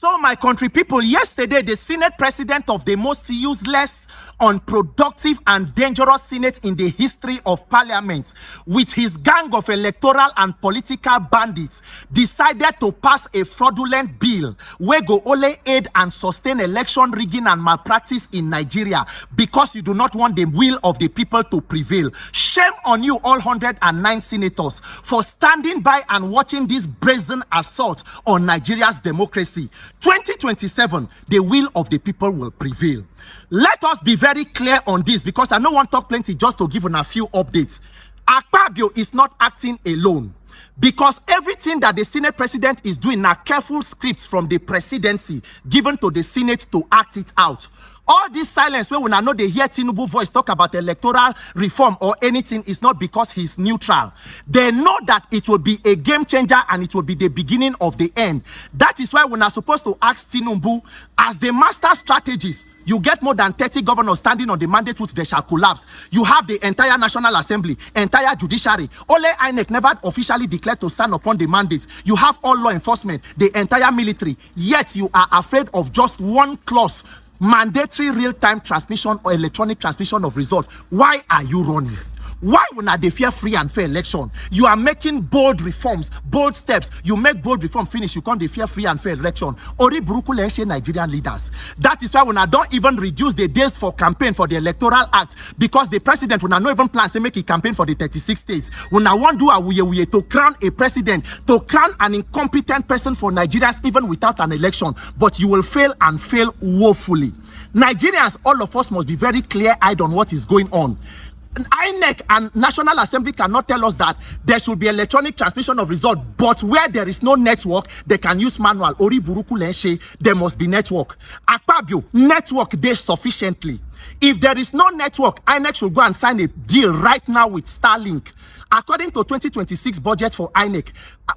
So, my country people, yesterday, the Senate president of the most useless, unproductive, and dangerous Senate in the history of Parliament, with his gang of electoral and political bandits, decided to pass a fraudulent bill where go only aid and sustain election rigging and malpractice in Nigeria because you do not want the will of the people to prevail. Shame on you, all 109 senators, for standing by and watching this brazen assault on Nigeria's democracy. 2027, the will of the people will prevail. Let us be very clear on this, because I don't want to talk plenty, just to give you a few updates. Akah is not acting alone, because everything that the Senate president is doing are careful scripts from the presidency given to the Senate to act it out. All this silence where when I know they hear Tinubu voice talk about electoral reform or anything is not because he's neutral. They know that it will be a game changer and it will be the beginning of the end. That is why when I'm supposed to ask Tinubu, as the master strategist, you get more than 30 governors standing on the mandate which they shall collapse. You have the entire National Assembly, entire judiciary. Only INEC never officially declared to stand upon the mandate. You have all law enforcement, the entire military. Yet you are afraid of just one clause: mandatory real-time transmission or electronic transmission of results. Why are you running? Why would not they fear free and fair election? You are making bold reforms, bold steps. You make bold reform, finish, you can't fear free and fair election. Ori Buruku Lenshe Nigerian leaders. That is why when I don't even reduce the days for campaign for the Electoral Act, because the president will not even plan to make a campaign for the 36 states. When I want to do a wuye to crown a president, to crown an incompetent person for Nigerians even without an election, but you will fail and fail woefully. Nigerians, all of us must be very clear-eyed on what is going on. INEC and National Assembly cannot tell us that there should be electronic transmission of results, but where there is no network, they can use manual. Ori Buruku Lenshe, there must be network. Akpabio, network there sufficiently. If there is no network, INEC should go and sign a deal right now with Starlink. According to 2026 budget for INEC,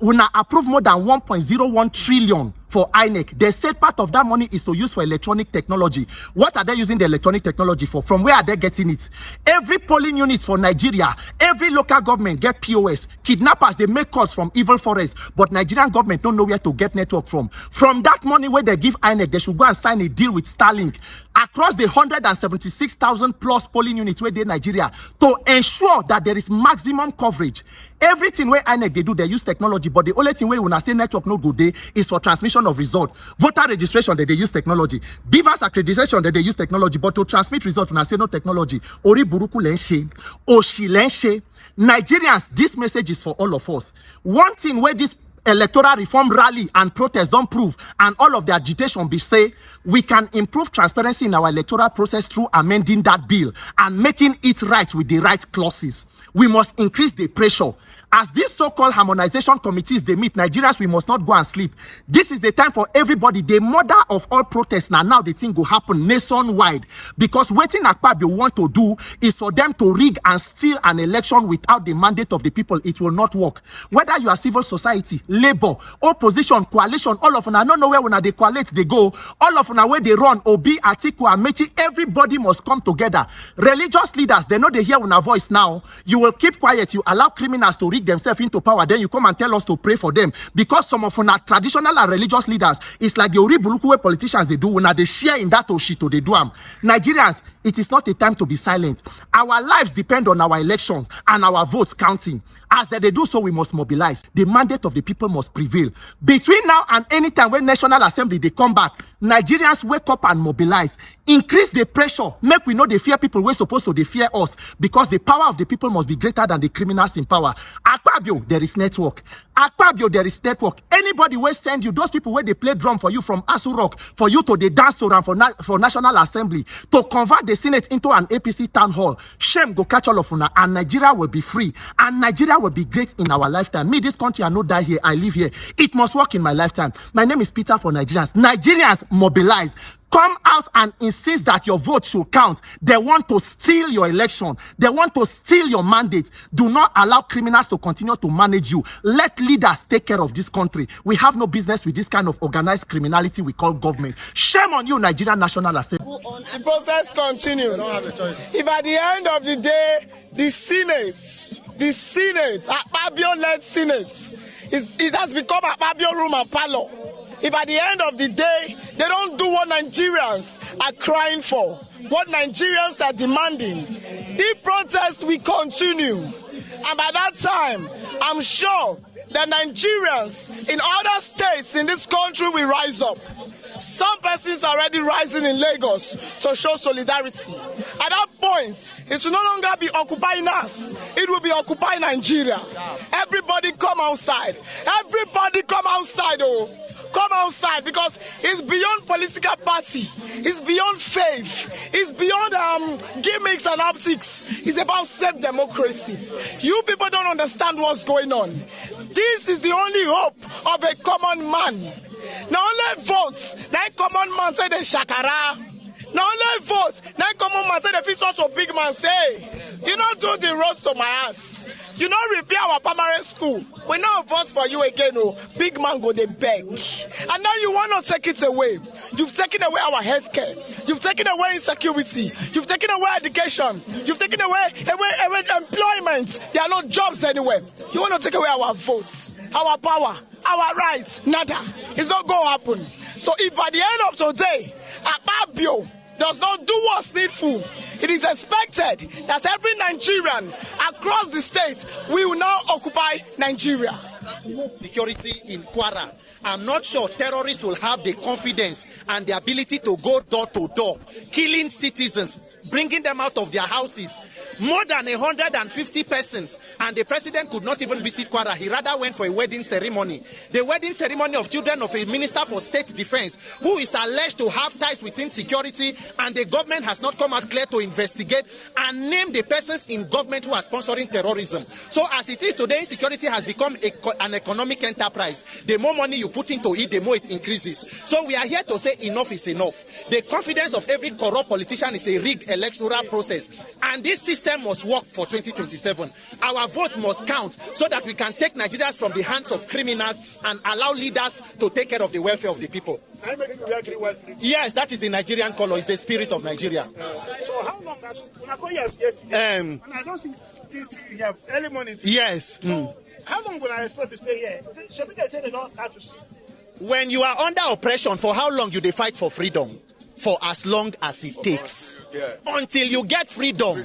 we now approve more than 1.01 trillion for INEC. They said part of that money is to use for electronic technology. What are they using the electronic technology for? From where are they getting it? Every polling unit for Nigeria, every local government get POS. Kidnappers, they make calls from evil forests, but Nigerian government don't know where to get network from. From that money where they give INEC, they should go and sign a deal with Starlink across the 176,000 plus polling units where they Nigeria to ensure that there is maximum coverage. Everything where INEC they do, they use technology, but the only thing where when I say network no good day is for transmission of result. Voter registration that they use technology. Beavers accreditation that they use technology, but to transmit result when I say no technology. Ori Buruku Lenshe, Oshi Lenshe. Nigerians, this message is for all of us. One thing where this electoral reform rally and protest don't prove, and all of the agitation be say, we can improve transparency in our electoral process through amending that bill and making it right with the right clauses. We must increase the pressure. As these so-called harmonization committees, they meet, Nigerians, we must not go and sleep. This is the time for everybody. The mother of all protests now the thing will happen nationwide. Because waiting Akpabio want to do is for them to rig and steal an election without the mandate of the people. It will not work. Whether you are civil society, labor, opposition, coalition, all of them, I don't know where when they coalesce, they go. All of them, where they run, Obi, Atiku, Amechi, everybody must come together. Religious leaders, they know they hear our voice now. You will keep quiet. You allow criminals to rig themselves into power. Then you come and tell us to pray for them. Because some of our traditional and religious leaders, it's like the Ori Buluku politicians they do. When they share in that Oshito, they do them. Nigerians, it is not a time to be silent. Our lives depend on our elections and our votes counting. As they do so, we must mobilize. The mandate of the people must prevail. Between now and any time when National Assembly they come back, Nigerians wake up and mobilize. Increase the pressure. Make we know they fear people. We're supposed to they fear us, because the power of the people must be greater than the criminals in power. Akpabio, there is network. Akpabio, there is network. Anybody will send you, those people where they play drum for you from Asu Rock, for you to the dance to run for National Assembly, to convert the Senate into an APC town hall. Shame go catch all of una, and Nigeria will be free. And Nigeria will be great in our lifetime. Me, this country, I no die here, I live here. It must work in my lifetime. My name is Peter for Nigerians. Nigerians, mobilize. Come out and insist that your vote should count. They want to steal your election. They want to steal your mandate. Do not allow criminals to continue to manage you. Let leaders take care of this country. We have no business with this kind of organized criminality we call government. Shame on you, Nigerian National Assembly. The process continues. If at the end of the day, the Senate, Akpabio-led Senate, it has become Akpabio room and parlor. if at the end of the day, they don't do what Nigerians are crying for, what Nigerians are demanding, the protest will continue. And by that time, I'm sure that Nigerians in other states in this country will rise up. Some persons are already rising in Lagos to show solidarity. At that point, it will no longer be occupying us. It will be occupying Nigeria. Everybody come outside. Everybody come outside, oh. Come outside, because it's beyond political party. It's beyond faith. It's beyond gimmicks and optics. It's about self-democracy. You people don't understand what's going on. This is the only hope of a common man. Now only votes, that common man say they shakara. Now only votes, that common man say they fit touch a big man say, you don't do the roads to my house. You don't repair our primary school. We not vote for you again, oh. Big man go they beg. And now you want to take it away. You've taken away our healthcare. You've taken away insecurity. You've taken away education. You've taken away employment. There are no jobs anywhere. You want to take away our votes, our power, our rights. Nada. It's not going to happen. So if by the end of today, Akah does not do what's needful, it is expected that every Nigerian across the state will now occupy Nigeria. Security in Kwara. I'm not sure terrorists will have the confidence and the ability to go door to door, killing citizens, bringing them out of their houses. More than 150 persons, and the president could not even visit Kwara. He rather went for a wedding ceremony. The wedding ceremony of children of a minister for state defense, who is alleged to have ties with Insecurity, and the government has not come out clear to investigate and name the persons in government who are sponsoring terrorism. So as it is today, Insecurity has become an economic enterprise. The more money you put into it, the more it increases. So we are here to say enough is enough. The confidence of every corrupt politician is a rigged electoral process, and this system must work for 2027. Our votes must count so that we can take Nigerians from the hands of criminals and allow leaders to take care of the welfare of the people. Yes, that is the Nigerian color. It's the spirit of Nigeria. So how long has yesterday? And I don't think since we have early morning. Yes. So how long will I expect to stay here? Should they say they don't start to sit? When you are under oppression, for how long you they fight for freedom? For as long as it takes. Yeah. Until you get freedom.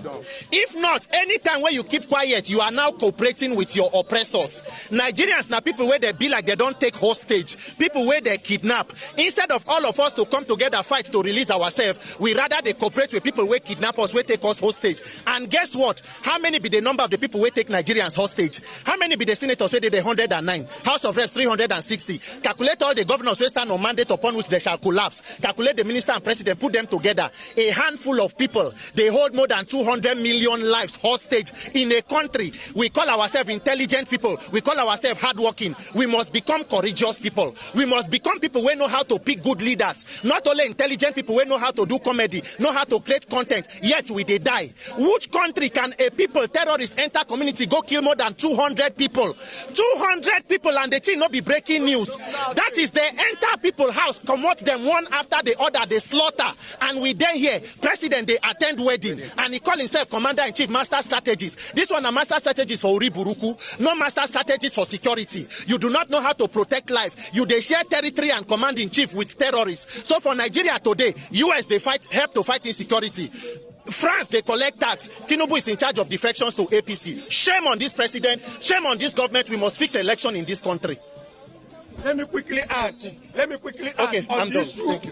If not, anytime when you keep quiet, you are now cooperating with your oppressors. Nigerians now people where they be like they don't take hostage, people where they kidnap. Instead of all of us to come together fight to release ourselves, we rather they cooperate with people where kidnap us, where take us hostage. And guess what? How many be the number of the people where take Nigerians hostage? How many be the senators where they 109? House of Reps 360. Calculate all the governors who stand on mandate upon which they shall collapse. Calculate the minister and president, put them together. A handful of people, they hold more than 200 million lives hostage in a country. We call ourselves intelligent people. We call ourselves hardworking. We must become courageous people. We must become people who know how to pick good leaders. Not only intelligent people who know how to do comedy, know how to create content, yet we they die. Which country can a people, terrorists, enter community, go kill more than 200 people? 200 people and the thing not be breaking news. That is they enter people's house, promote them one after the other, they slaughter. And we then hear, president, they attend wedding, and he call himself commander-in-chief, master strategist. This one a master strategist for Uriburuku, no master strategist for security. You do not know how to protect life. You they share territory and command-in-chief with terrorists. So for Nigeria today, US they help to fight insecurity. France, they collect tax. Tinubu is in charge of defections to APC. Shame on this president. Shame on this government. We must fix election in this country. Let me quickly add. Okay, I'm done. Thank you.